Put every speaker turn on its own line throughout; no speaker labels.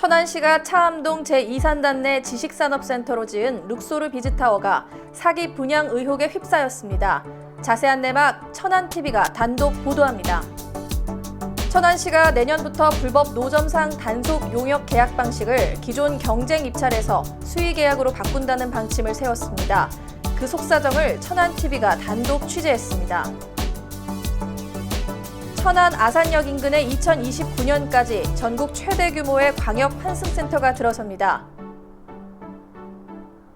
천안시가 차암동 제2산단 내 지식산업센터로 지은 룩소르 비즈타워가 사기 분양 의혹에 휩싸였습니다. 자세한 내막 천안TV가 단독 보도합니다. 천안시가 내년부터 불법 노점상 단속 용역 계약 방식을 기존 경쟁 입찰에서 수의 계약으로 바꾼다는 방침을 세웠습니다. 그 속사정을 천안TV가 단독 취재했습니다. 천안 아산역 인근에 2029년까지 전국 최대 규모의 광역 환승센터가 들어섭니다.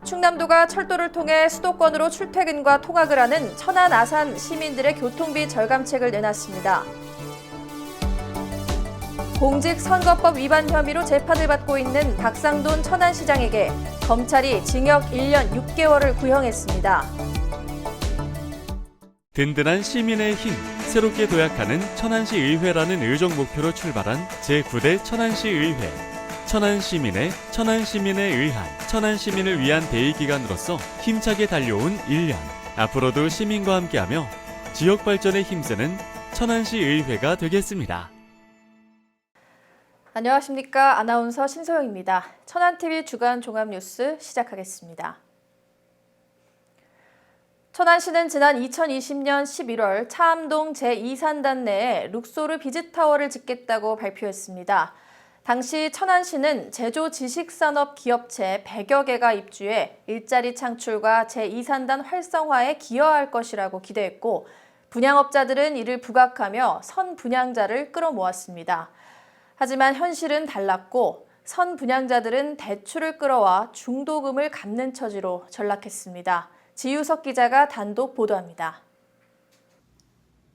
충남도가 철도를 통해 수도권으로 출퇴근과 통학을 하는 천안 아산 시민들의 교통비 절감책을 내놨습니다. 공직선거법 위반 혐의로 재판을 받고 있는 박상돈 천안시장에게 검찰이 징역 1년 6개월을 구형했습니다.
든든한 시민의 힘, 새롭게 도약하는 천안시 의회라는 의정 목표로 출발한 제9대 천안시 의회. 천안시민의 의한, 천안시민을 위한 대의기관으로서 힘차게 달려온 1년. 앞으로도 시민과 함께하며 지역 발전에 힘쓰는 천안시 의회가 되겠습니다.
안녕하십니까. 아나운서 신소영입니다. 천안TV 주간 종합뉴스 시작하겠습니다. 천안시는 지난 2020년 11월 차암동 제2산단 내에 룩소르 비즈타워를 짓겠다고 발표했습니다. 당시 천안시는 제조 지식산업 기업체 100여 개가 입주해 일자리 창출과 제2산단 활성화에 기여할 것이라고 기대했고, 분양업자들은 이를 부각하며 선분양자를 끌어모았습니다. 하지만 현실은 달랐고 선분양자들은 대출을 끌어와 중도금을 갚는 처지로 전락했습니다. 지유석 기자가 단독 보도합니다.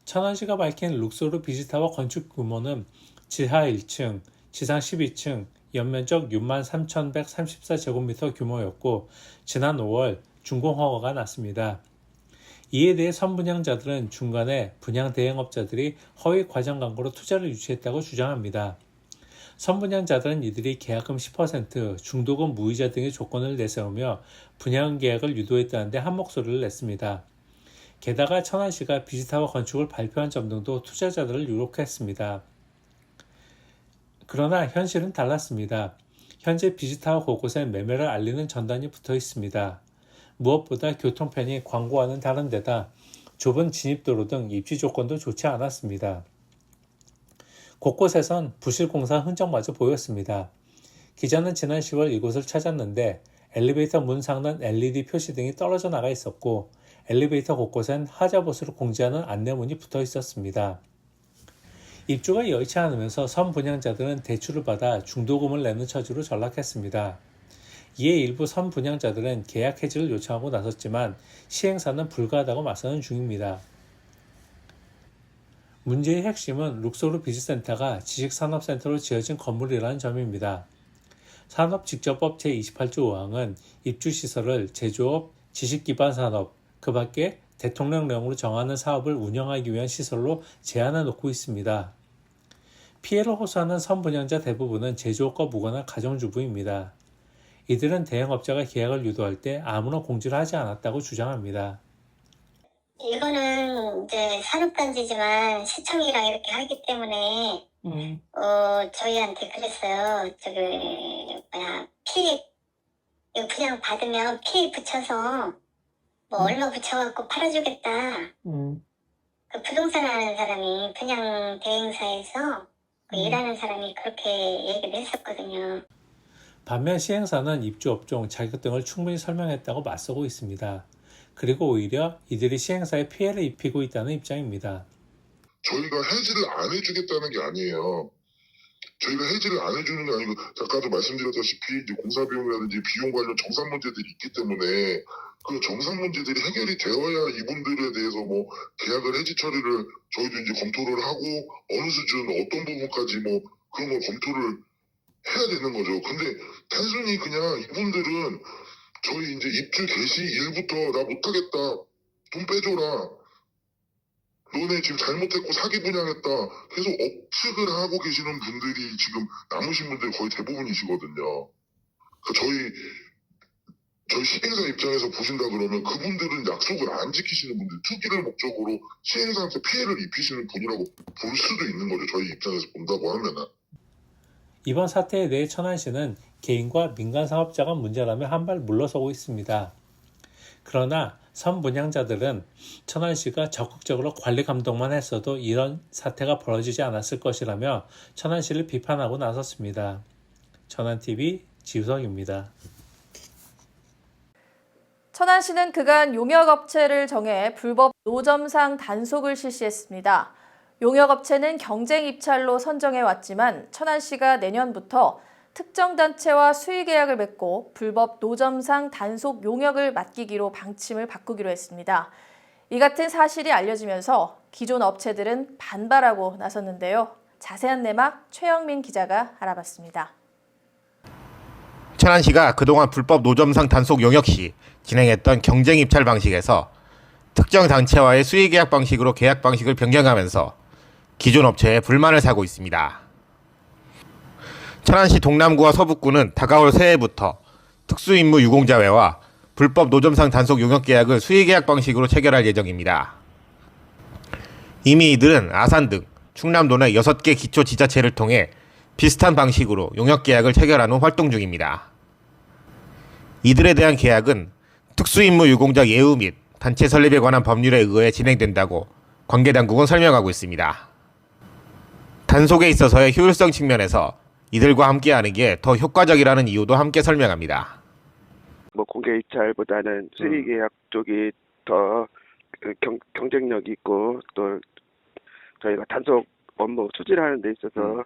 천안시가 밝힌 룩소르 비즈타워 건축 규모는 지하 1층, 지상 12층, 연면적 63,134제곱미터 규모였고 지난 5월 준공 허가가 났습니다. 이에 대해 선분양자들은 중간에 분양 대행업자들이 허위 과장 광고로 투자를 유치했다고 주장합니다. 선분양자들은 이들이 계약금 10%, 중도금 무이자 등의 조건을 내세우며 분양 계약을 유도했다는데 한목소리를 냈습니다. 게다가 천안시가 비즈타워 건축을 발표한 점 등도 투자자들을 유혹했습니다. 그러나 현실은 달랐습니다. 현재 비즈타워 곳곳에 매매를 알리는 전단이 붙어 있습니다. 무엇보다 교통편이 광고와는 다른 데다 좁은 진입도로 등 입지 조건도 좋지 않았습니다. 곳곳에선 부실공사 흔적마저 보였습니다. 기자는 지난 10월 이곳을 찾았는데 엘리베이터 문 상단 LED 표시 등이 떨어져 나가 있었고 엘리베이터 곳곳엔 하자봇으로 공지하는 안내문이 붙어 있었습니다. 입주가 여의치 않으면서 선분양자들은 대출을 받아 중도금을 내는 처지로 전락했습니다. 이에 일부 선분양자들은 계약 해지를 요청하고 나섰지만 시행사는 불가하다고 맞서는 중입니다. 문제의 핵심은 룩소르 비즈센터가 지식산업센터로 지어진 건물이라는 점입니다. 산업직접법 제28조 5항은 입주시설을 제조업, 지식기반산업, 그 밖에 대통령령으로 정하는 사업을 운영하기 위한 시설로 제한해 놓고 있습니다. 피해를 호소하는 선분양자 대부분은 제조업과 무관한 가정주부입니다. 이들은 대행업자가 계약을 유도할 때 아무런 공지를 하지 않았다고 주장합니다.
이거는 이제 산업단지지만 시청이랑 이렇게 하기 때문에 저희한테 그랬어요. 피 이거 그냥 받으면 피 붙여서 뭐 얼마 붙여갖고 팔아주겠다. 그 부동산 하는 사람이 그냥 대행사에서 일하는 사람이 그렇게 얘기를 했었거든요.
반면 시행사는 입주업종, 자격 등을 충분히 설명했다고 맞서고 있습니다. 그리고 오히려 이들이 시행사에 피해를 입히고 있다는 입장입니다.
저희가 해지를 안 해주겠다는 게 아니에요. 저희가 해지를 안 해주는 게 아니고 아까도 말씀드렸다시피 이제 공사 비용이라든지 비용 관련 정산 문제들이 있기 때문에 그 정산 문제들이 해결이 되어야 이분들에 대해서 뭐 계약을 해지 처리를 저희도 이제 검토를 하고 어느 수준 어떤 부분까지 뭐 그런 걸 검토를 해야 되는 거죠. 근데 단순히 그냥 이분들은 저희 이제 입주 개시 일부터 나 못하겠다, 돈 빼줘라, 너네 지금 잘못했고 사기 분양했다 계속 억측을 하고 계시는 분들이 지금 남으신 분들이 거의 대부분이시거든요. 그러니까 저희 시행사 입장에서 보신다 그러면 그분들은 약속을 안 지키시는 분들, 투기를 목적으로 시행사한테 피해를 입히시는 분이라고 볼 수도 있는 거죠. 저희 입장에서 본다고 하면은.
이번 사태에 대해 천안시는 개인과 민간 사업자가 문제라며 한발 물러서고 있습니다. 그러나 선분양자들은 천안시가 적극적으로 관리 감독만 했어도 이런 사태가 벌어지지 않았을 것이라며 천안시를 비판하고 나섰습니다. 천안TV 지우성입니다.
천안시는 그간 용역업체를 정해 불법 노점상 단속을 실시했습니다. 용역업체는 경쟁 입찰로 선정해왔지만 천안시가 내년부터 특정 단체와 수의 계약을 맺고 불법 노점상 단속 용역을 맡기기로 방침을 바꾸기로 했습니다. 이 같은 사실이 알려지면서 기존 업체들은 반발하고 나섰는데요. 자세한 내막 최영민 기자가 알아봤습니다.
천안시가 그동안 불법 노점상 단속 용역 시 진행했던 경쟁 입찰 방식에서 특정 단체와의 수의 계약 방식으로 계약 방식을 변경하면서 기존 업체에 불만을 사고 있습니다. 천안시 동남구와 서북구는 다가올 새해부터 특수임무 유공자회와 불법 노점상 단속 용역 계약을 수의 계약 방식으로 체결할 예정입니다. 이미 이들은 아산 등 충남도 내 6개 기초 지자체를 통해 비슷한 방식으로 용역 계약을 체결한 후 활동 중입니다. 이들에 대한 계약은 특수임무 유공자 예우 및 단체 설립에 관한 법률에 의해 진행된다고 관계당국은 설명하고 있습니다. 단속에 있어서의 효율성 측면에서 이들과 함께하는 게 더 효과적이라는 이유도 함께 설명합니다.
공개 입찰보다는 수의 계약 쪽이 더 경쟁력이 있고 또 저희가 단속 업무 추진하는 데 있어서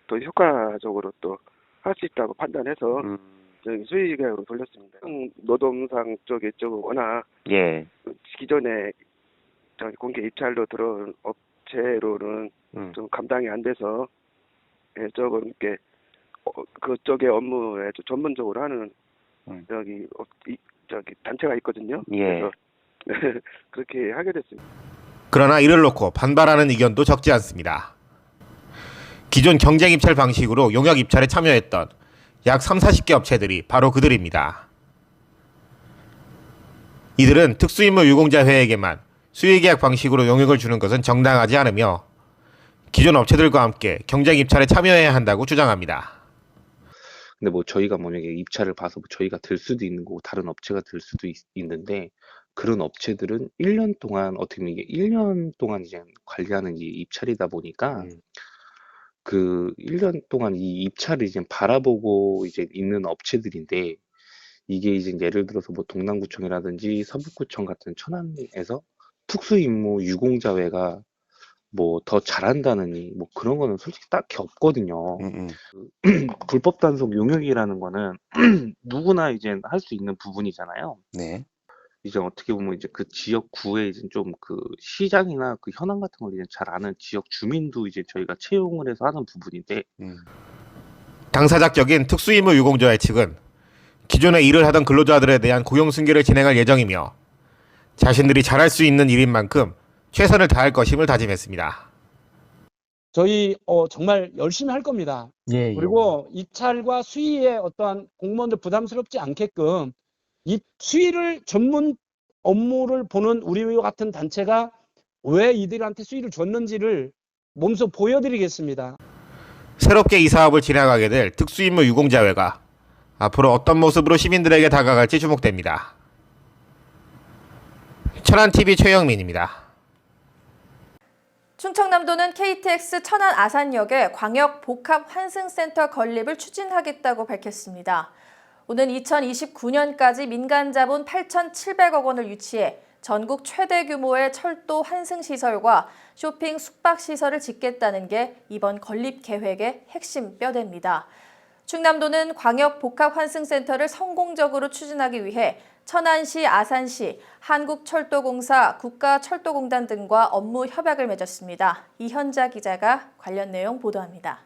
더 효과적으로 또 할 수 있다고 판단해서 저희 수의 계약으로 돌렸습니다. 노동상 쪽에 좀 워낙 기존에 저희 공개 입찰로 들어온 업체로는 좀 감당이 안 돼서 조금 이렇게 그쪽의 업무에 좀 전문적으로 하는 저기 단체가 있거든요. 그래서 그렇게 하게 됐습니다.
그러나 이를 놓고 반발하는 의견도 적지 않습니다. 기존 경쟁 입찰 방식으로 용역 입찰에 참여했던 약 30-40개 업체들이 바로 그들입니다. 이들은 특수임무 유공자회에게만 수의계약 방식으로 용역을 주는 것은 정당하지 않으며 기존 업체들과 함께 경쟁 입찰에 참여해야 한다고 주장합니다.
근데 저희가 만약에 입찰을 봐서 저희가 들 수도 있는 거고 다른 업체가 들 수도 있는데 그런 업체들은 1년 동안 어떻게 보면 이게 1년 동안 이제 관리하는 이 입찰이다 보니까 그 1년 동안 이 입찰을 이제 바라보고 이제 있는 업체들인데 이게 이제 예를 들어서 동남구청이라든지 서북구청 같은 천안에서 특수임무 유공자회가 더 잘한다느니 그런 거는 솔직히 딱히 없거든요. 불법 단속 용역이라는 거는 누구나 이제 할 수 있는 부분이잖아요.
네.
이제 어떻게 보면 이제 그 지역구에 이제 좀 그 시장이나 그 현황 같은 걸 이제 잘 아는 지역 주민도 이제 저희가 채용을 해서 하는 부분인데
당사자격인 특수임무 유공자회 측은 기존에 일을 하던 근로자들에 대한 고용 승계를 진행할 예정이며 자신들이 잘할 수 있는 일인 만큼 최선을 다할 것임을 다짐했습니다.
저희 정말 열심히 할 겁니다. 그리고 입찰과 수의에 어떠한 공무원들 부담스럽지 않게끔 이 수의를 전문 업무를 보는 우리와 같은 단체가 왜 이들한테 수의를 줬는지를 몸소 보여드리겠습니다.
새롭게 이 사업을 진행하게 될 특수임무 유공자회가 앞으로 어떤 모습으로 시민들에게 다가갈지 주목됩니다. 천안TV 최영민입니다.
충청남도는 KTX 천안 아산역에 광역 복합 환승센터 건립을 추진하겠다고 밝혔습니다. 오는 2029년까지 민간 자본 8,700억 원을 유치해 전국 최대 규모의 철도 환승시설과 쇼핑 숙박시설을 짓겠다는 게 이번 건립 계획의 핵심 뼈대입니다. 충남도는 광역 복합 환승센터를 성공적으로 추진하기 위해 천안시, 아산시, 한국철도공사, 국가철도공단 등과 업무 협약을 맺었습니다. 이현자 기자가 관련 내용 보도합니다.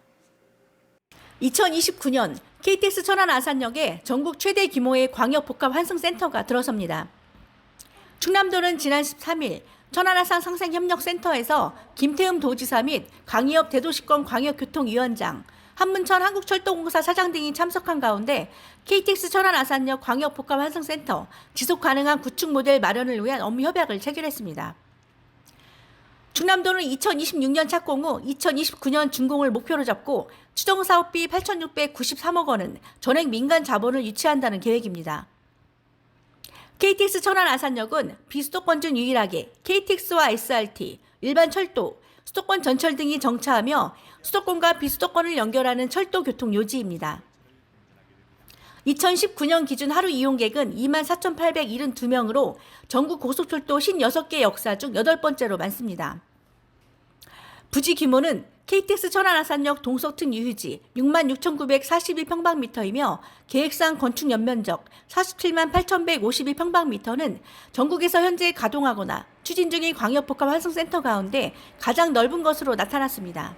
2029년 KTX 천안 아산역에 전국 최대 규모의 광역 복합 환승센터가 들어섭니다. 충남도는 지난 13일 천안 아산 상생협력센터에서 김태흠 도지사 및 강의업 대도시권 광역교통위원장, 한문천 한국철도공사 사장 등이 참석한 가운데 KTX 천안 아산역 광역 복합 환승센터 지속 가능한 구축 모델 마련을 위한 업무 협약을 체결했습니다. 충남도는 2026년 착공 후 2029년 준공을 목표로 잡고 추정 사업비 8,693억 원은 전액 민간 자본을 유치한다는 계획입니다. KTX 천안 아산역은 비수도권 중 유일하게 KTX와 SRT, 일반 철도, 수도권 전철 등이 정차하며 수도권과 비수도권을 연결하는 철도 교통 요지입니다. 2019년 기준 하루 이용객은 24,872명으로 전국 고속철도 56개 역사 중 8번째로 많습니다. 부지 규모는 KTX 천안 아산역 동서특 유휴지 66,942평방미터이며 계획상 건축 연면적 47만 8,152평방미터는 전국에서 현재 가동하거나 추진 중인 광역복합환승센터 가운데 가장 넓은 것으로 나타났습니다.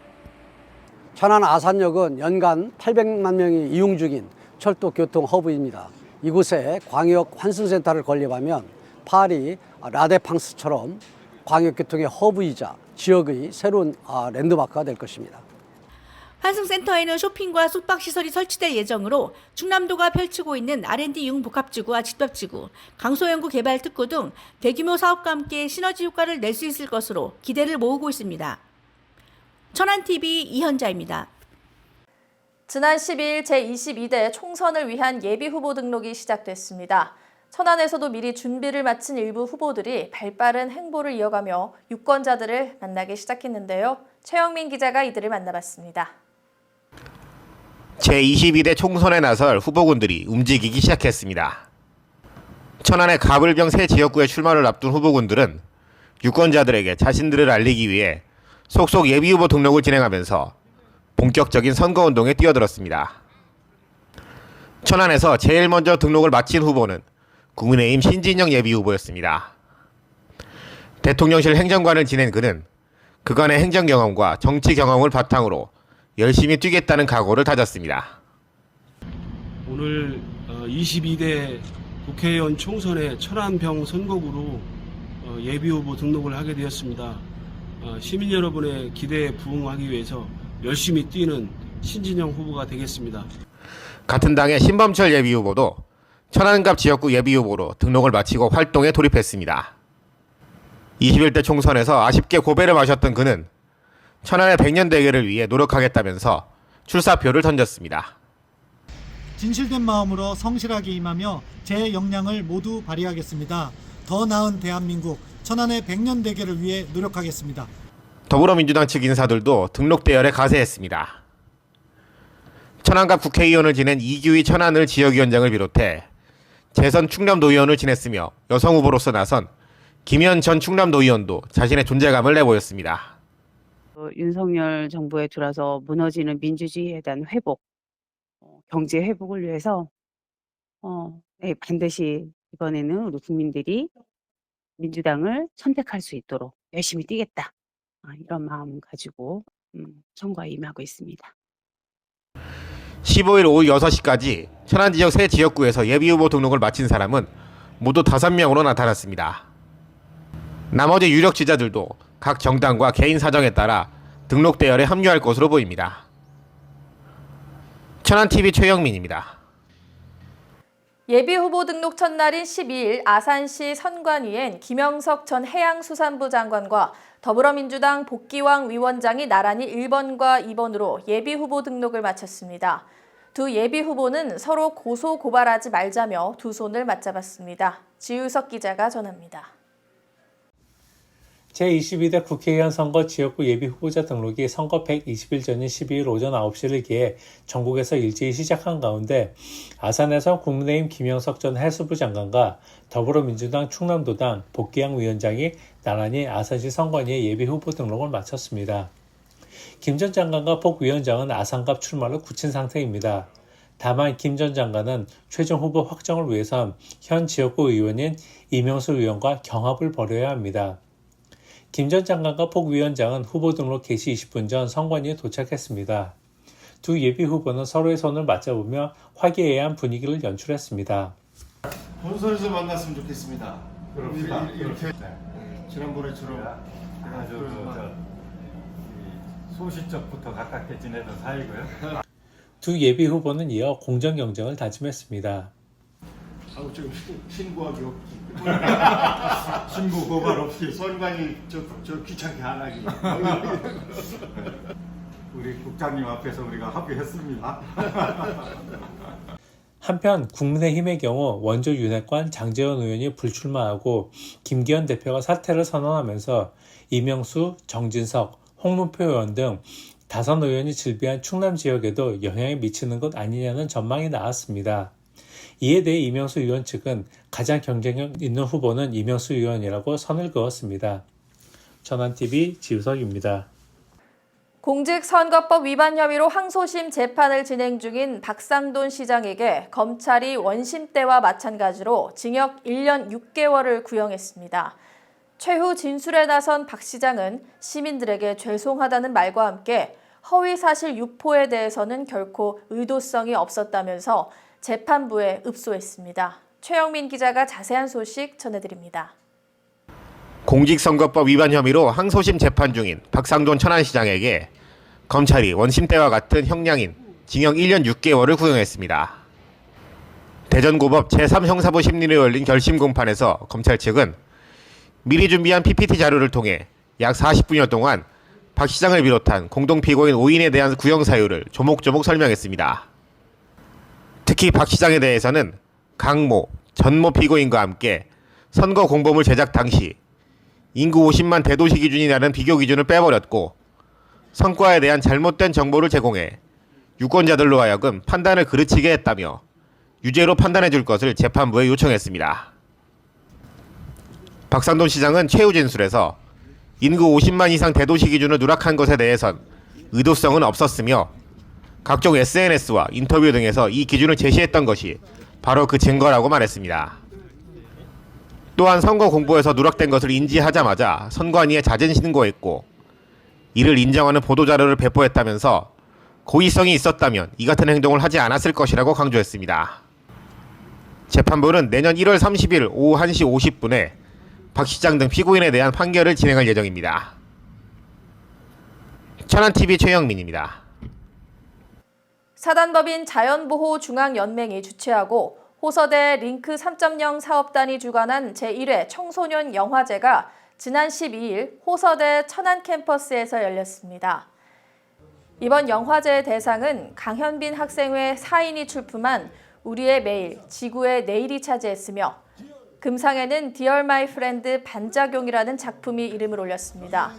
천안 아산역은 연간 800만 명이 이용 중인 철도 교통 허브입니다. 이곳에 광역 환승센터를 건립하면 파리, 라데팡스처럼 광역교통의 허브이자 지역의 새로운 랜드마크가 될 것입니다.
환승센터에는 쇼핑과 숙박시설이 설치될 예정으로 충남도가 펼치고 있는 R&D 융복합지구와 집합지구, 강소연구 개발특구 등 대규모 사업과 함께 시너지 효과를 낼 수 있을 것으로 기대를 모으고 있습니다. 천안TV 이현자입니다.
지난 12일 제22대 총선을 위한 예비후보 등록이 시작됐습니다. 천안에서도 미리 준비를 마친 일부 후보들이 발빠른 행보를 이어가며 유권자들을 만나기 시작했는데요. 최영민 기자가 이들을 만나봤습니다.
제22대 총선에 나설 후보군들이 움직이기 시작했습니다. 천안의 가불병 새 지역구에 출마를 앞둔 후보군들은 유권자들에게 자신들을 알리기 위해 속속 예비후보 등록을 진행하면서 본격적인 선거운동에 뛰어들었습니다. 천안에서 제일 먼저 등록을 마친 후보는 국민의힘 신진영 예비후보였습니다. 대통령실 행정관을 지낸 그는 그간의 행정 경험과 정치 경험을 바탕으로 열심히 뛰겠다는 각오를 다졌습니다.
오늘 22대 국회의원 총선의 천안병 선거구로 예비후보 등록을 하게 되었습니다. 시민 여러분의 기대에 부응하기 위해서 열심히 뛰는 신진영 후보가 되겠습니다.
같은 당의 신범철 예비후보도 천안갑 지역구 예비후보로 등록을 마치고 활동에 돌입했습니다. 21대 총선에서 아쉽게 고배를 마셨던 그는 천안의 100년 대계를 위해 노력하겠다면서 출사표를 던졌습니다.
진실된 마음으로 성실하게 임하며 제 역량을 모두 발휘하겠습니다. 더 나은 대한민국, 천안의 100년 대계를 위해 노력하겠습니다.
더불어민주당 측 인사들도 등록 대열에 가세했습니다. 천안갑 국회의원을 지낸 이규희 천안을 지역위원장을 비롯해 재선 충남도의원을 지냈으며 여성 후보로서 나선 김현 전 충남도의원도 자신의 존재감을 내보였습니다.
윤석열 정부에 들어서 무너지는 민주주의에 대한 회복, 경제 회복을 위해서 반드시 이번에는 우리 국민들이 민주당을 선택할 수 있도록 열심히 뛰겠다. 이런 마음 가지고 선거에 임하고 있습니다.
15일 오후 6시까지 천안 지역 세 지역구에서 예비후보 등록을 마친 사람은 모두 5명으로 나타났습니다. 나머지 유력 지자들도 각 정당과 개인 사정에 따라 등록 대열에 합류할 것으로 보입니다. 천안TV 최영민입니다.
예비후보 등록 첫날인 12일 아산시 선관위엔 김영석 전 해양수산부 장관과 더불어민주당 복기왕 위원장이 나란히 1번과 2번으로 예비후보 등록을 마쳤습니다. 두 예비후보는 서로 고소 고발하지 말자며 두 손을 맞잡았습니다. 지우석 기자가 전합니다.
제22대 국회의원 선거 지역구 예비후보자 등록이 선거 120일 전인 12일 오전 9시를 기해 전국에서 일제히 시작한 가운데 아산에서 국민의힘 김영석 전 해수부 장관과 더불어민주당 충남도당 복기왕 위원장이 나란히 아산시 선관위에 예비후보 등록을 마쳤습니다. 김 전 장관과 복 위원장은 아산갑 출마를 굳힌 상태입니다. 다만 김 전 장관은 최종 후보 확정을 위해선 현 지역구 의원인 이명수 의원과 경합을 벌여야 합니다. 김 전 장관과 복 위원장은 후보 등록 개시 20분 전 선관위에 도착했습니다. 두 예비 후보는 서로의 손을 맞잡으며 화기애애한 분위기를 연출했습니다.
본선에서 만났으면 좋겠습니다. 그럽시다. 이렇게 지난번에처럼
소시적부터 가깝게 지내던 사이고요.
두 예비 후보는 이어 공정 경쟁을 다짐했습니다.
아우 지금 신고하기 없지. 신고 고발 없이 선관위 저 귀찮게 안 하기.
우리 국장님 앞에서 우리가 합의했습니다.
한편 국민의힘의 경우 원조 윤핵관 장제원 의원이 불출마하고 김기현 대표가 사퇴를 선언하면서 이명수, 정진석, 홍문표 의원 등 다선 의원이 질비한 충남 지역에도 영향이 미치는 것 아니냐는 전망이 나왔습니다. 이에 대해 이명수 의원 측은 가장 경쟁력 있는 후보는 이명수 의원이라고 선을 그었습니다. 천안TV 지우석입니다.
공직선거법 위반 혐의로 항소심 재판을 진행 중인 박상돈 시장에게 검찰이 원심 때와 마찬가지로 징역 1년 6개월을 구형했습니다. 최후 진술에 나선 박 시장은 시민들에게 죄송하다는 말과 함께 허위사실 유포에 대해서는 결코 의도성이 없었다면서 재판부에 읍소했습니다. 최영민 기자가 자세한 소식 전해드립니다.
공직선거법 위반 혐의로 항소심 재판 중인 박상돈 천안시장에게 검찰이 원심 때와 같은 형량인 징역 1년 6개월을 구형했습니다. 대전고법 제3형사부 심리를 열린 결심 공판에서 검찰 측은 미리 준비한 PPT 자료를 통해 약 40분여 동안 박 시장을 비롯한 공동피고인 5인에 대한 구형 사유를 조목조목 설명했습니다. 특히 박 시장에 대해서는 강모, 전모 피고인과 함께 선거 공보물 제작 당시 인구 50만 대도시 기준이라는 비교 기준을 빼버렸고 성과에 대한 잘못된 정보를 제공해 유권자들로 하여금 판단을 그르치게 했다며 유죄로 판단해 줄 것을 재판부에 요청했습니다. 박상돈 시장은 최후 진술에서 인구 50만 이상 대도시 기준을 누락한 것에 대해선 의도성은 없었으며 각종 SNS와 인터뷰 등에서 이 기준을 제시했던 것이 바로 그 증거라고 말했습니다. 또한 선거 공보에서 누락된 것을 인지하자마자 선관위에 자진 신고했고 이를 인정하는 보도자료를 배포했다면서 고의성이 있었다면 이 같은 행동을 하지 않았을 것이라고 강조했습니다. 재판부는 내년 1월 30일 오후 1시 50분에 박 시장 등 피고인에 대한 판결을 진행할 예정입니다. 천안TV 최영민입니다.
사단법인 자연보호중앙연맹이 주최하고 호서대 링크 3.0 사업단이 주관한 제1회 청소년 영화제가 지난 12일 호서대 천안 캠퍼스에서 열렸습니다. 이번 영화제의 대상은 강현빈 학생회 4인이 출품한 우리의 매일, 지구의 내일이 차지했으며 금상에는 Dear My Friend 반작용이라는 작품이 이름을 올렸습니다.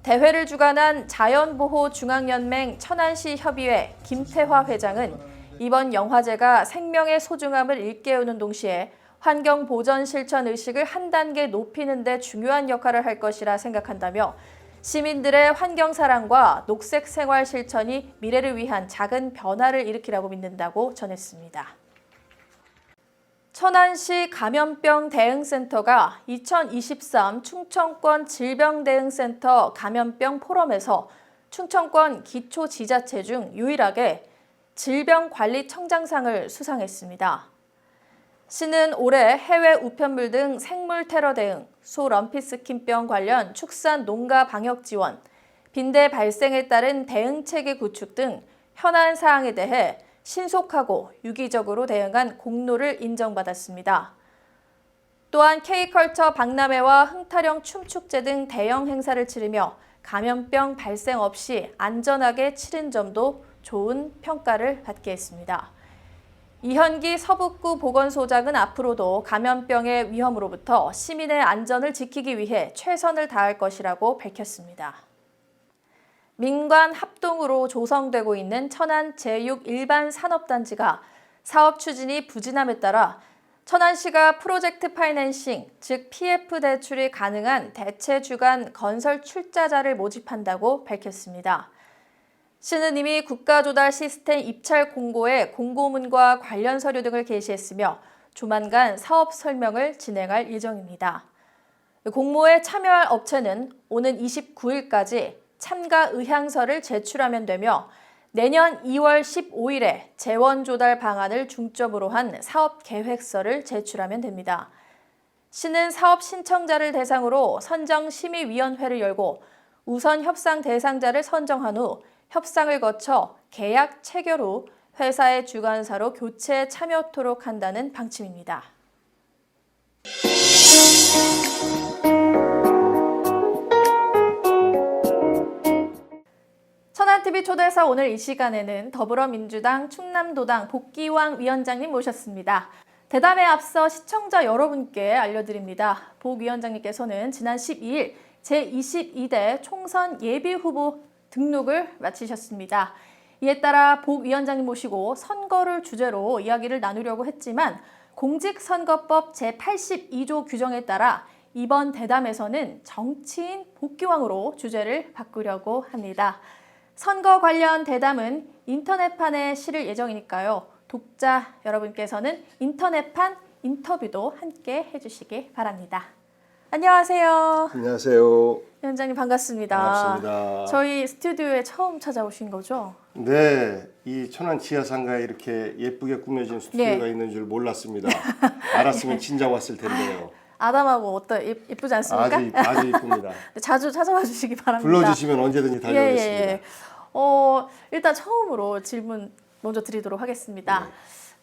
대회를 주관한 자연보호중앙연맹 천안시 협의회 김태화 회장은 이번 영화제가 생명의 소중함을 일깨우는 동시에 환경 보전 실천 의식을 한 단계 높이는 데 중요한 역할을 할 것이라 생각한다며 시민들의 환경 사랑과 녹색 생활 실천이 미래를 위한 작은 변화를 일으키라고 믿는다고 전했습니다. 천안시 감염병 대응센터가 2023 충청권 질병대응센터 감염병 포럼에서 충청권 기초지자체 중 유일하게 질병관리청장상을 수상했습니다. 시는 올해 해외 우편물 등 생물 테러 대응, 소 럼피스킨병 관련 축산 농가 방역 지원, 빈대 발생에 따른 대응 체계 구축 등 현안 사항에 대해 신속하고 유기적으로 대응한 공로를 인정받았습니다. 또한 K컬처 박람회와 흥타령 춤축제 등 대형 행사를 치르며 감염병 발생 없이 안전하게 치른 점도 좋은 평가를 받게 했습니다. 이현기 서북구 보건소장은 앞으로도 감염병의 위험으로부터 시민의 안전을 지키기 위해 최선을 다할 것이라고 밝혔습니다. 민관 합동으로 조성되고 있는 천안 제6 일반 산업단지가 사업 추진이 부진함에 따라 천안시가 프로젝트 파이낸싱, 즉 PF 대출이 가능한 대체 주간 건설 출자자를 모집한다고 밝혔습니다. 시는 이미 국가조달 시스템 입찰 공고에 공고문과 관련 서류 등을 게시했으며 조만간 사업 설명을 진행할 예정입니다. 공모에 참여할 업체는 오는 29일까지 참가 의향서를 제출하면 되며 내년 2월 15일에 재원 조달 방안을 중점으로 한 사업 계획서를 제출하면 됩니다. 시는 사업 신청자를 대상으로 선정심의위원회를 열고 우선 협상 대상자를 선정한 후 협상을 거쳐 계약 체결 후 회사의 주관사로 교체에 참여토록 한다는 방침입니다. 천안TV 초대해서 오늘 이 시간에는 더불어민주당 충남도당 복기왕 위원장님 모셨습니다. 대담에 앞서 시청자 여러분께 알려드립니다. 복 위원장님께서는 지난 12일 제22대 총선 예비후보 등록을 마치셨습니다. 이에 따라 복 위원장님 모시고 선거를 주제로 이야기를 나누려고 했지만 공직선거법 제82조 규정에 따라 이번 대담에서는 정치인 복기왕으로 주제를 바꾸려고 합니다. 선거 관련 대담은 인터넷판에 실을 예정이니까요. 독자 여러분께서는 인터넷판 인터뷰도 함께 해주시기 바랍니다. 안녕하세요.
안녕하세요.
위원장님 반갑습니다.
반갑습니다.
저희 스튜디오에 처음 찾아오신 거죠?
네, 이 천안 지하상가에 이렇게 예쁘게 꾸며진 스튜디오가
네.
있는 줄 몰랐습니다. 알았으면 진작 왔을 텐데요.
아담하고 어떠 예쁘지 않습니까?
아주 이쁩니다.
자주 찾아와 주시기 바랍니다.
불러주시면 언제든지 달려오겠습니다.
일단 처음으로 질문 먼저 드리도록 하겠습니다.
네.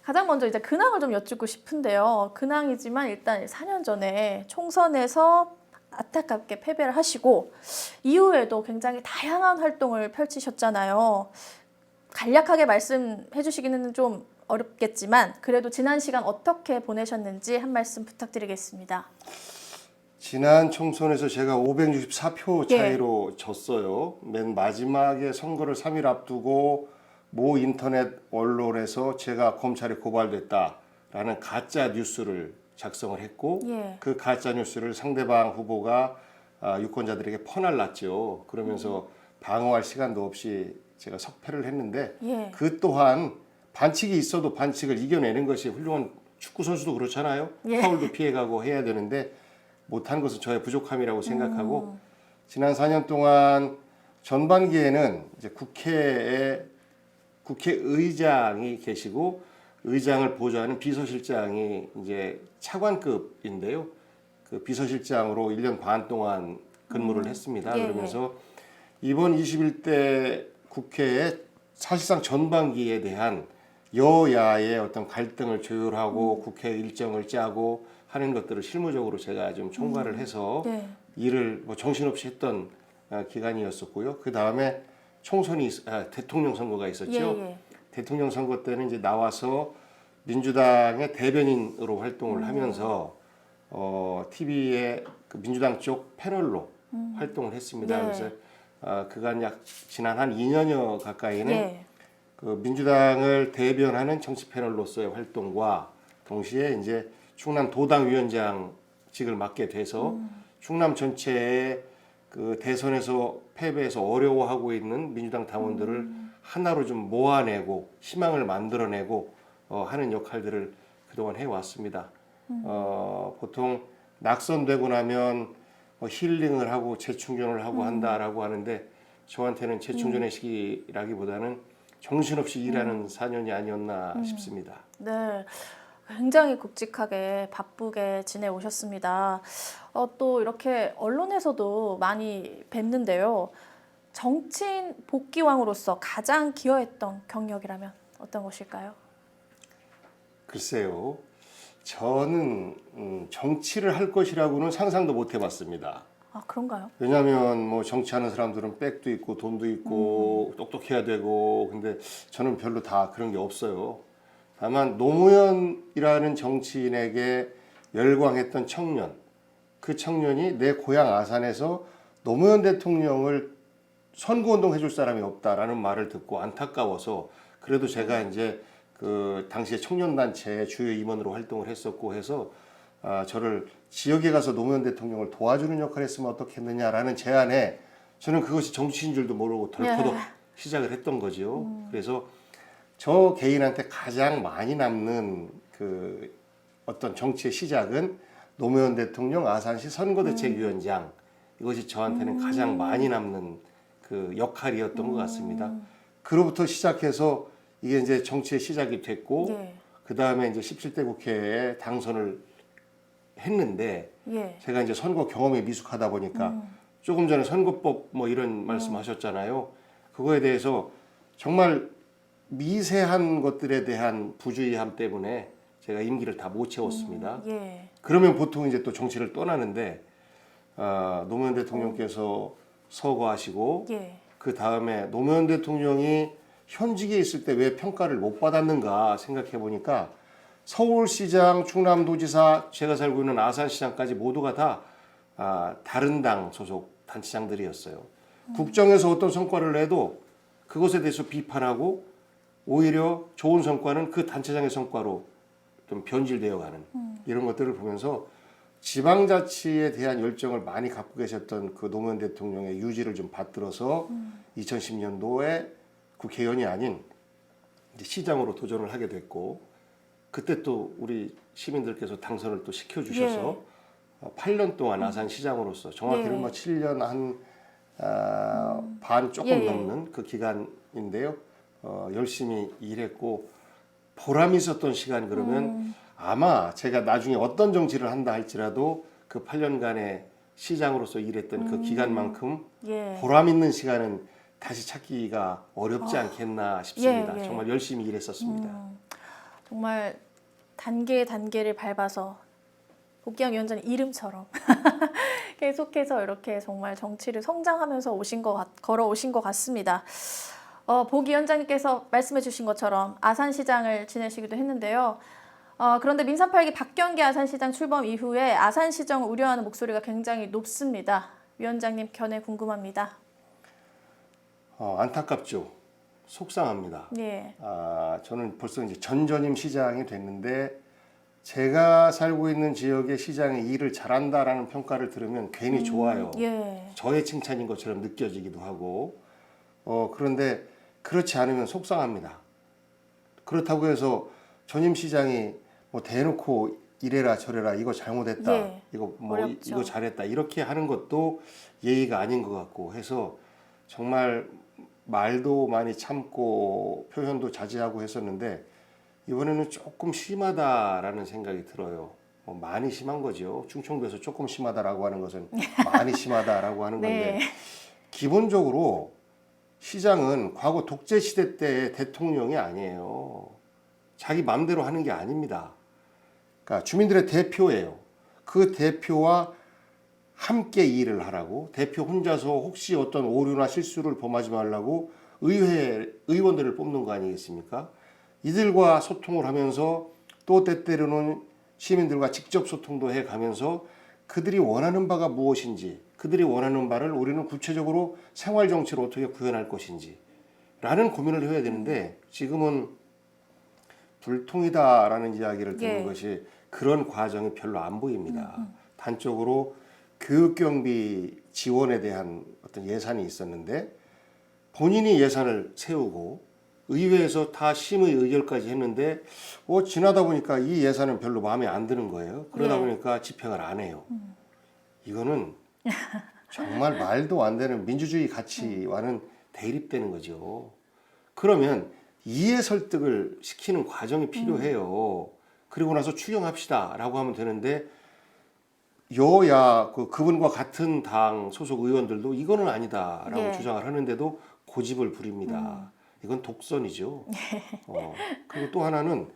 가장 먼저 이제 근황을 좀 여쭙고 싶은데요. 근황이지만 일단 4년 전에 총선에서 안타깝게 패배를 하시고 이후에도 굉장히 다양한 활동을 펼치셨잖아요. 간략하게 말씀해 주시기는 좀 어렵겠지만 그래도 지난 시간 어떻게 보내셨는지 한 말씀 부탁드리겠습니다.
지난 총선에서 제가 564표 차이로 졌어요. 맨 마지막에 선거를 3일 앞두고 모 인터넷 언론에서 제가 검찰에 고발됐다라는 가짜 뉴스를 작성을 했고 그 가짜 뉴스를 상대방 후보가 유권자들에게 퍼날랐죠. 그러면서 방어할 시간도 없이 제가 석패를 했는데 그 또한 반칙이 있어도 반칙을 이겨내는 것이 훌륭한 축구 선수도 그렇잖아요. 파울도 피해가고 해야 되는데 못한 것은 저의 부족함이라고 생각하고 지난 4년 동안 전반기에는 이제 국회의장이 계시고 의장을 보좌하는 비서실장이 이제 차관급인데요. 그 비서실장으로 1년 반 동안 근무를 했습니다. 그러면서 이번 21대 국회에 사실상 전반기에 대한 여야의 어떤 갈등을 조율하고 국회 일정을 짜고 하는 것들을 실무적으로 제가 좀 총괄을 해서 일을 뭐 정신없이 했던 기간이었었고요. 그 다음에 대통령 선거가 있었죠. 대통령 선거 때는 이제 나와서 민주당의 대변인으로 활동을 하면서 TV의 그 민주당 쪽 패널로 활동을 했습니다. 그래서 그간 지난 한 2년여 가까이는 그 민주당을 대변하는 정치 패널로서의 활동과 동시에 이제 충남 도당위원장직을 맡게 돼서 충남 전체에 그 대선에서 패배해서 어려워하고 있는 민주당 당원들을 하나로 좀 모아내고 희망을 만들어내고 하는 역할들을 그동안 해왔습니다. 보통 낙선되고 나면 힐링을 하고 재충전을 하고 한다라고 하는데 저한테는 재충전의 시기라기보다는 정신없이 일하는 4년이 아니었나 싶습니다.
네. 굉장히 굵직하게 바쁘게 지내오셨습니다. 또 이렇게 언론에서도 많이 뵙는데요. 정치인 복기왕으로서 가장 기여했던 경력이라면 어떤 것일까요?
글쎄요. 저는 정치를 할 것이라고는 상상도 못 해봤습니다.
아, 그런가요?
왜냐하면 뭐 정치하는 사람들은 백도 있고 돈도 있고 똑똑해야 되고 근데 저는 별로 다 그런 게 없어요. 다만 노무현이라는 정치인에게 열광했던 청년, 그 청년이 내 고향 아산에서 노무현 대통령을 선거운동 해줄 사람이 없다라는 말을 듣고 안타까워서 그래도 제가 이제 그 당시에 청년단체 주요 임원으로 활동을 했었고 해서 저를 지역에 가서 노무현 대통령을 도와주는 역할을 했으면 어떻겠느냐라는 제안에 저는 그것이 정치인 줄도 모르고 덜커덕 시작을 했던 거죠. 그래서 저 개인한테 가장 많이 남는 그 어떤 정치의 시작은 노무현 대통령 아산시 선거대책위원장 이것이 저한테는 가장 많이 남는 그 역할이었던 것 같습니다. 그로부터 시작해서 이게 이제 정치의 시작이 됐고 그 다음에 이제 17대 국회에 당선을 했는데 제가 이제 선거 경험이 미숙하다 보니까 조금 전에 선거법 뭐 이런 말씀하셨잖아요. 그거에 대해서 정말 미세한 것들에 대한 부주의함 때문에 제가 임기를 다 못 채웠습니다.
예.
그러면 보통 이제 또 정치를 떠나는데 노무현 대통령께서 서거하시고
예.
그 다음에 노무현 대통령이 현직에 있을 때 왜 평가를 못 받았는가 생각해 보니까 서울시장, 충남도지사, 제가 살고 있는 아산시장까지 모두가 다 다른 당 소속 단체장들이었어요. 국정에서 어떤 성과를 내도 그것에 대해서 비판하고 오히려 좋은 성과는 그 단체장의 성과로 좀 변질되어 가는 이런 것들을 보면서 지방자치에 대한 열정을 많이 갖고 계셨던 그 노무현 대통령의 유지를 좀 받들어서 2010년도에 국회의원이 아닌 이제 시장으로 도전을 하게 됐고 그때 또 우리 시민들께서 당선을 또 시켜주셔서 8년 동안 아산시장으로서 정확히는 뭐 7년 반 조금 넘는 그 기간인데요. 열심히 일했고 보람이 있었던 시간 그러면 아마 제가 나중에 어떤 정치를 한다 할지라도 그 8년간의 시장으로서 일했던 그 기간만큼 보람 있는 시간은 다시 찾기가 어렵지 않겠나 싶습니다. 정말 열심히 일했었습니다.
정말 단계를 밟아서 복귀한 위원장님 이름처럼 계속해서 이렇게 정말 정치를 성장하면서 걸어오신 것 같습니다. 복 위원장님께서 말씀해 주신 것처럼 아산시장을 지내시기도 했는데요. 그런데 민산 8기 박경기 아산시장 출범 이후에 아산시정을 우려하는 목소리가 굉장히 높습니다. 위원장님 견해 궁금합니다.
안타깝죠. 속상합니다. 저는 벌써 이제 전전임 시장이 됐는데 제가 살고 있는 지역의 시장이 일을 잘한다라는 평가를 들으면 괜히 좋아요. 저의 칭찬인 것처럼 느껴지기도 하고 그런데 그렇지 않으면 속상합니다. 그렇다고 해서 전임 시장이 뭐 대놓고 이래라 저래라 이거 잘못했다 이거 뭐
어렵죠.
이거 잘했다 이렇게 하는 것도 예의가 아닌 것 같고 해서 정말 말도 많이 참고 표현도 자제하고 했었는데 이번에는 조금 심하다라는 생각이 들어요. 많이 심한 거죠. 충청도에서 조금 심하다라고 하는 것은 많이 심하다라고 하는 건데 기본적으로 시장은 과거 독재 시대 때의 대통령이 아니에요. 자기 마음대로 하는 게 아닙니다. 그러니까 주민들의 대표예요. 그 대표와 함께 일을 하라고 대표 혼자서 혹시 어떤 오류나 실수를 범하지 말라고 의원들을 뽑는 거 아니겠습니까? 이들과 소통을 하면서 또 때때로는 시민들과 직접 소통도 해가면서 그들이 원하는 바가 무엇인지 그들이 원하는 바를 우리는 구체적으로 생활정치로 어떻게 구현할 것인지 라는 고민을 해야 되는데 지금은 불통이다라는 이야기를 듣는 것이 그런 과정이 별로 안 보입니다. 단적으로 교육경비 지원에 대한 어떤 예산이 있었는데 본인이 예산을 세우고 의회에서 다 심의 의결까지 했는데 지나다 보니까 이 예산은 별로 마음에 안 드는 거예요. 그러다 보니까 집행을 안 해요. 이거는 정말 말도 안 되는 민주주의 가치와는 대립되는 거죠. 그러면 이해 설득을 시키는 과정이 필요해요. 그리고 나서 추경합시다라고 하면 되는데 여야 그분과 같은 당 소속 의원들도 이거는 아니다라고 주장을 하는데도 고집을 부립니다. 이건 독선이죠. 그리고 또 하나는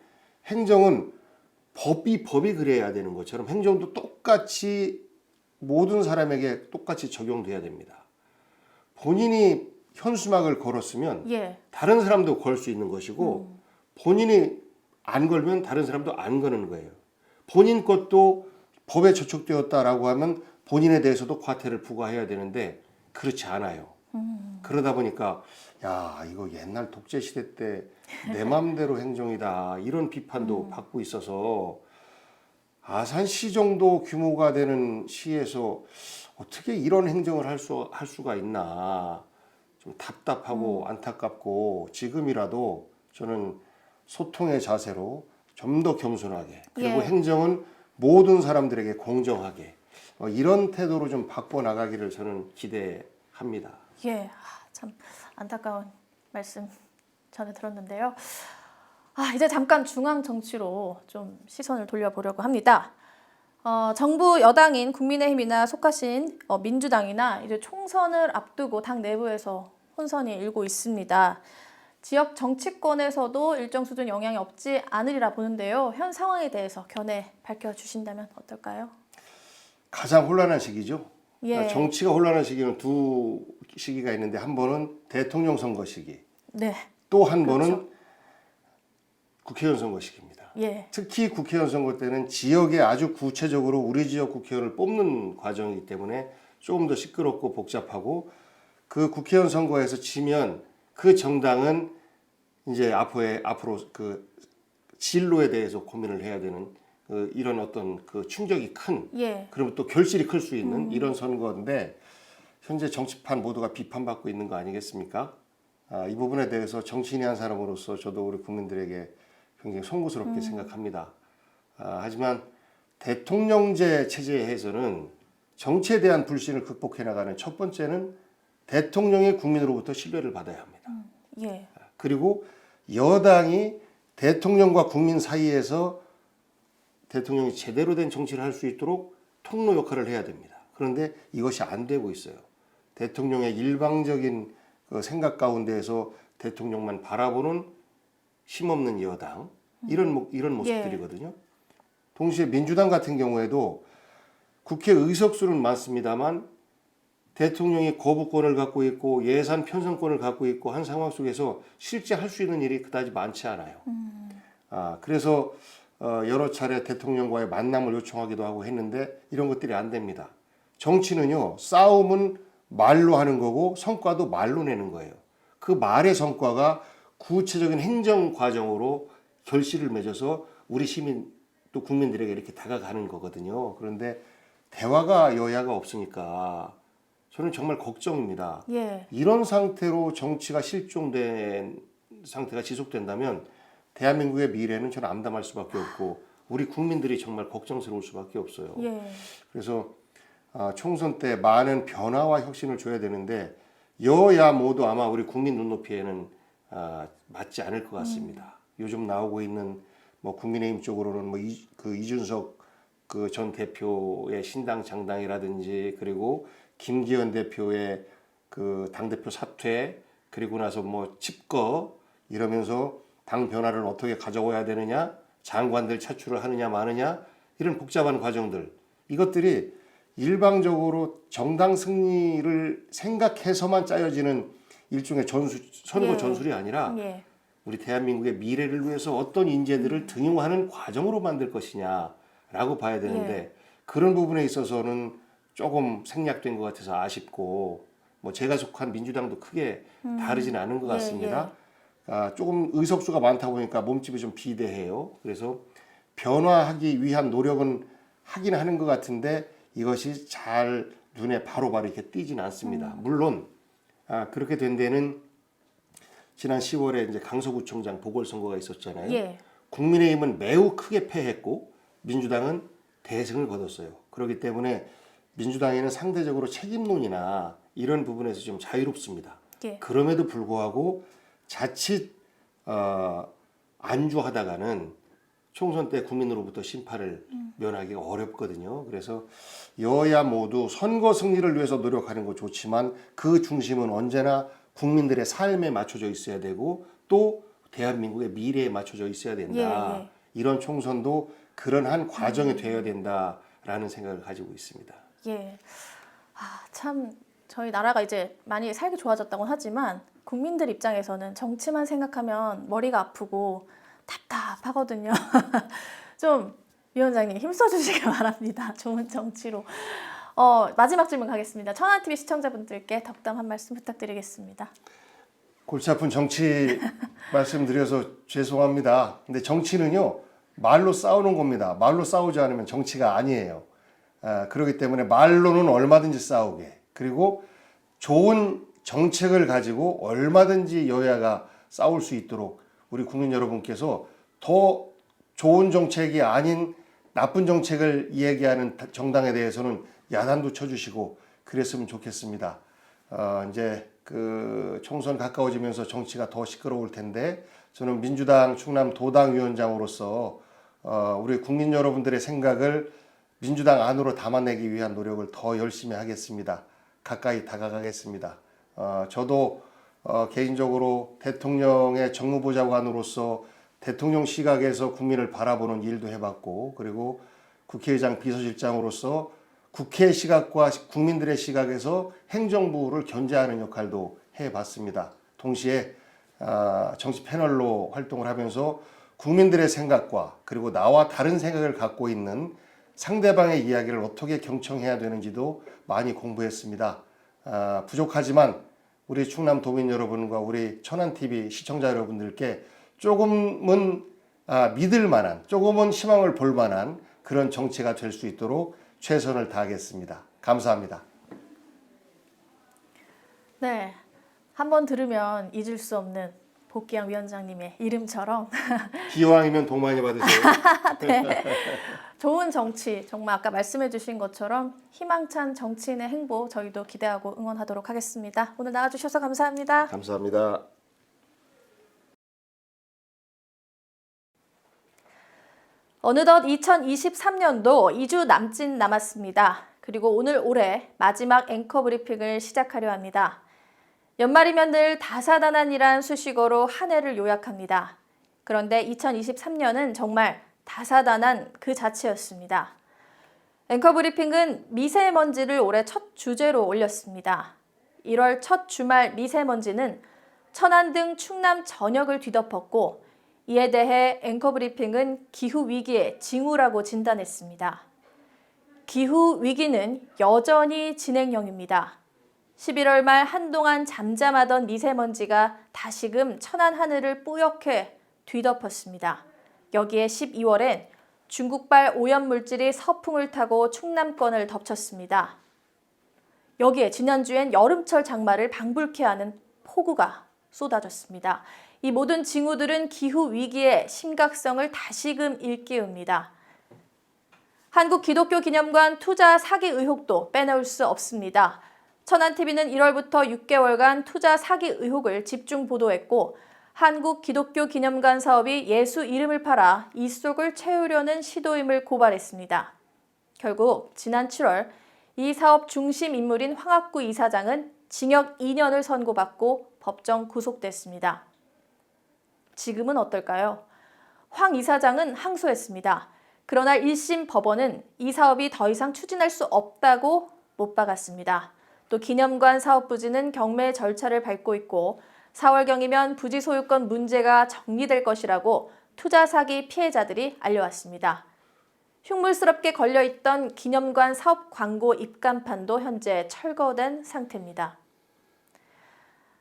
행정은 법이 그래야 되는 것처럼 행정도 똑같이 모든 사람에게 똑같이 적용돼야 됩니다. 본인이 현수막을 걸었으면 다른 사람도 걸 수 있는 것이고 본인이 안 걸면 다른 사람도 안 거는 거예요. 본인 것도 법에 저촉되었다라고 하면 본인에 대해서도 과태를 부과해야 되는데 그렇지 않아요. 그러다 보니까 야 이거 옛날 독재 시대 때 내 맘대로 행정이다 이런 비판도 받고 있어서 아산시 정도 규모가 되는 시에서 어떻게 이런 행정을 할 수가 있나 좀 답답하고 안타깝고 지금이라도 저는 소통의 자세로 좀 더 겸손하게 그리고 행정은 모든 사람들에게 공정하게 이런 태도로 좀 바꿔나가기를 저는 기대합니다.
참 안타까운 말씀 전해 들었는데요. 이제 잠깐 중앙 정치로 좀 시선을 돌려보려고 합니다. 정부 여당인 국민의힘이나 속하신 민주당이나 이제 총선을 앞두고 당 내부에서 혼선이 일고 있습니다. 지역 정치권에서도 일정 수준 영향이 없지 않으리라 보는데요. 현 상황에 대해서 견해 밝혀주신다면 어떨까요?
가장 혼란한 시기죠.
예.
정치가 혼란한 시기는 두 시기가 있는데 한 번은 대통령 선거 시기,
네.
또 한
그렇죠.
번은 국회의원 선거 시기입니다.
예.
특히 국회의원 선거 때는 지역에 아주 구체적으로 우리 지역 국회의원을 뽑는 과정이기 때문에 조금 더 시끄럽고 복잡하고 그 국회의원 선거에서 지면 그 정당은 이제 앞으로 그 진로에 대해서 고민을 해야 되는 이런 어떤 그 충격이 큰
예.
그리고 또 결실이 클 수 있는 이런 선거인데 현재 정치판 모두가 비판받고 있는 거 아니겠습니까? 이 부분에 대해서 정치인이 한 사람으로서 저도 우리 국민들에게 굉장히 송구스럽게 생각합니다. 하지만 대통령제 체제에서는 정치에 대한 불신을 극복해 나가는 첫 번째는 대통령이 국민으로부터 신뢰를 받아야 합니다.
예.
그리고 여당이 대통령과 국민 사이에서 대통령이 제대로 된 정치를 할 수 있도록 통로 역할을 해야 됩니다. 그런데 이것이 안 되고 있어요. 대통령의 일방적인 그 생각 가운데에서 대통령만 바라보는 힘없는 여당 이런 모습들이거든요. 동시에 민주당 같은 경우에도 국회 의석수는 많습니다만 대통령이 거부권을 갖고 있고 예산 편성권을 갖고 있고 한 상황 속에서 실제 할 수 있는 일이 그다지 많지 않아요. 그래서 여러 차례 대통령과의 만남을 요청하기도 하고 했는데 이런 것들이 안 됩니다. 정치는요, 싸움은 말로 하는 거고 성과도 말로 내는 거예요. 그 말의 성과가 구체적인 행정 과정으로 결실을 맺어서 우리 시민 또 국민들에게 이렇게 다가가는 거거든요. 그런데 대화가 여야가 없으니까 저는 정말 걱정입니다.
예.
이런 상태로 정치가 실종된 상태가 지속된다면 대한민국의 미래는 저는 암담할 수밖에 없고 우리 국민들이 정말 걱정스러울 수밖에 없어요.
예.
그래서 총선 때 많은 변화와 혁신을 줘야 되는데 여야 모두 아마 우리 국민 눈높이에는 맞지 않을 것 같습니다. 요즘 나오고 있는 뭐 국민의힘 쪽으로는 뭐 이준석 그 전 대표의 신당 장당이라든지 그리고 김기현 대표의 그 당대표 사퇴 그리고 나서 뭐 칩거 이러면서 당 변화를 어떻게 가져와야 되느냐 장관들 차출을 하느냐 마느냐 이런 복잡한 과정들 이것들이 일방적으로 정당 승리를 생각해서만 짜여지는 일종의 선거 전술이 아니라 우리 대한민국의 미래를 위해서 어떤 인재들을 등용하는 과정으로 만들 것이냐라고 봐야 되는데 그런 부분에 있어서는 조금 생략된 것 같아서 아쉽고 뭐 제가 속한 민주당도 크게 다르진 않은 것 같습니다. 조금 의석수가 많다 보니까 몸집이 좀 비대해요. 그래서 변화하기 위한 노력은 하긴 하는 것 같은데 이것이 잘 눈에 바로바로 이렇게 띄지는 않습니다. 물론 그렇게 된 데는 지난 10월에 이제 강서구청장 보궐선거가 있었잖아요.
예.
국민의힘은 매우 크게 패했고 민주당은 대승을 거뒀어요. 그렇기 때문에 민주당에는 상대적으로 책임론이나 이런 부분에서 좀 자유롭습니다.
예.
그럼에도 불구하고 자칫 안주하다가는 총선 때 국민으로부터 심판을 면하기가 어렵거든요. 그래서 여야 모두 선거 승리를 위해서 노력하는 거 좋지만 그 중심은 언제나 국민들의 삶에 맞춰져 있어야 되고 또 대한민국의 미래에 맞춰져 있어야 된다. 이런 총선도 그런 한 과정이 되어야 된다라는 생각을 가지고 있습니다.
예. 참 저희 나라가 이제 많이 살기 좋아졌다고는 하지만 국민들 입장에서는 정치만 생각하면 머리가 아프고 답답하거든요. 좀 위원장님 힘써주시기 바랍니다. 좋은 정치로. 마지막 질문 가겠습니다. 천안TV 시청자분들께 덕담 한 말씀 부탁드리겠습니다.
골치 아픈 정치 말씀드려서 죄송합니다. 근데 정치는요 말로 싸우는 겁니다. 말로 싸우지 않으면 정치가 아니에요. 그렇기 때문에 말로는 얼마든지 싸우게 그리고 좋은 정책을 가지고 얼마든지 여야가 싸울 수 있도록 우리 국민 여러분께서 더 좋은 정책이 아닌 나쁜 정책을 이야기하는 정당에 대해서는 야단도 쳐주시고 그랬으면 좋겠습니다. 이제 그 총선 가까워지면서 정치가 더 시끄러울 텐데 저는 민주당 충남 도당위원장으로서 우리 국민 여러분들의 생각을 민주당 안으로 담아내기 위한 노력을 더 열심히 하겠습니다. 가까이 다가가겠습니다. 저도 개인적으로 대통령의 정무보좌관으로서 대통령 시각에서 국민을 바라보는 일도 해봤고, 그리고 국회의장 비서실장으로서 국회 시각과 국민들의 시각에서 행정부를 견제하는 역할도 해봤습니다. 동시에 정치 패널로 활동을 하면서 국민들의 생각과 그리고 나와 다른 생각을 갖고 있는 상대방의 이야기를 어떻게 경청해야 되는지도 많이 공부했습니다. 부족하지만 우리 충남 도민 여러분과 우리 천안TV 시청자 여러분들께 조금은 믿을 만한, 조금은 희망을 볼 만한 그런 정치가 될 수 있도록 최선을 다하겠습니다. 감사합니다.
네, 한번 들으면 잊을 수 없는 복귀양 위원장님의 이름처럼
기왕이면 돈 많이 받으세요.
네. 좋은 정치, 정말 아까 말씀해 주신 것처럼 희망찬 정치인의 행보 저희도 기대하고 응원하도록 하겠습니다. 오늘 나와주셔서 감사합니다.
감사합니다.
어느덧 2023년도 2주 남짓 남았습니다. 그리고 오늘 올해 마지막 앵커 브리핑을 시작하려 합니다. 연말이면 늘 다사다난이란 수식어로 한 해를 요약합니다. 그런데 2023년은 정말 다사다난 그 자체였습니다. 앵커 브리핑은 미세먼지를 올해 첫 주제로 올렸습니다. 1월 첫 주말 미세먼지는 천안 등 충남 전역을 뒤덮었고, 이에 대해 앵커 브리핑은 기후위기의 징후라고 진단했습니다. 기후위기는 여전히 진행형입니다. 11월 말 한동안 잠잠하던 미세먼지가 다시금 천안 하늘을 뿌옇게 뒤덮었습니다. 여기에 12월엔 중국발 오염물질이 서풍을 타고 충남권을 덮쳤습니다. 여기에 지난주엔 여름철 장마를 방불케 하는 폭우가 쏟아졌습니다. 이 모든 징후들은 기후위기의 심각성을 다시금 일깨웁니다. 한국기독교기념관 투자 사기 의혹도 빼놓을 수 없습니다. 천안TV는 1월부터 6개월간 투자 사기 의혹을 집중 보도했고, 한국기독교기념관 사업이 예수 이름을 팔아 이 속을 채우려는 시도임을 고발했습니다. 결국 지난 7월 이 사업 중심 인물인 황학구 이사장은 징역 2년을 선고받고 법정 구속됐습니다. 지금은 어떨까요? 황 이사장은 항소했습니다. 그러나 1심 법원은 이 사업이 더 이상 추진할 수 없다고 못 박았습니다. 또 기념관 사업 부지는 경매 절차를 밟고 있고 4월경이면 부지 소유권 문제가 정리될 것이라고 투자 사기 피해자들이 알려왔습니다. 흉물스럽게 걸려있던 기념관 사업 광고 입간판도 현재 철거된 상태입니다.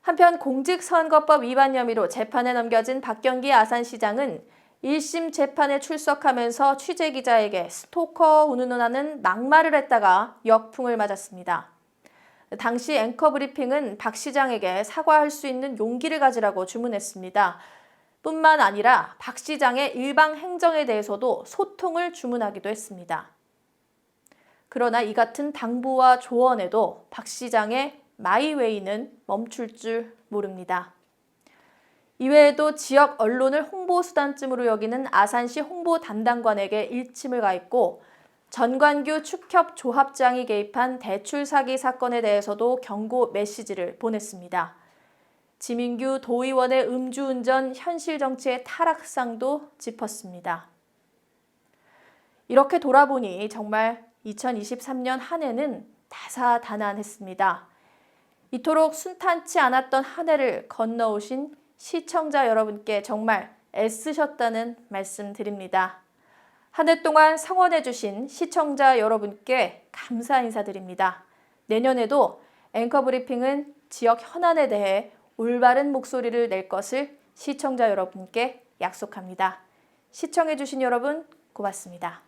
한편 공직선거법 위반 혐의로 재판에 넘겨진 박경기 아산시장은 1심 재판에 출석하면서 취재기자에게 스토커 운운하는 막말을 했다가 역풍을 맞았습니다. 당시 앵커 브리핑은 박 시장에게 사과할 수 있는 용기를 가지라고 주문했습니다. 뿐만 아니라 박 시장의 일방 행정에 대해서도 소통을 주문하기도 했습니다. 그러나 이 같은 당부와 조언에도 박 시장의 마이웨이는 멈출 줄 모릅니다. 이외에도 지역 언론을 홍보수단쯤으로 여기는 아산시 홍보 담당관에게 일침을 가했고, 전관규 축협조합장이 개입한 대출 사기 사건에 대해서도 경고 메시지를 보냈습니다. 지민규 도의원의 음주운전 현실 정치의 타락상도 짚었습니다. 이렇게 돌아보니 정말 2023년 한 해는 다사다난했습니다. 이토록 순탄치 않았던 한 해를 건너오신 시청자 여러분께 정말 애쓰셨다는 말씀 드립니다. 한 해 동안 성원해주신 시청자 여러분께 감사 인사드립니다. 내년에도 앵커 브리핑은 지역 현안에 대해 올바른 목소리를 낼 것을 시청자 여러분께 약속합니다. 시청해주신 여러분 고맙습니다.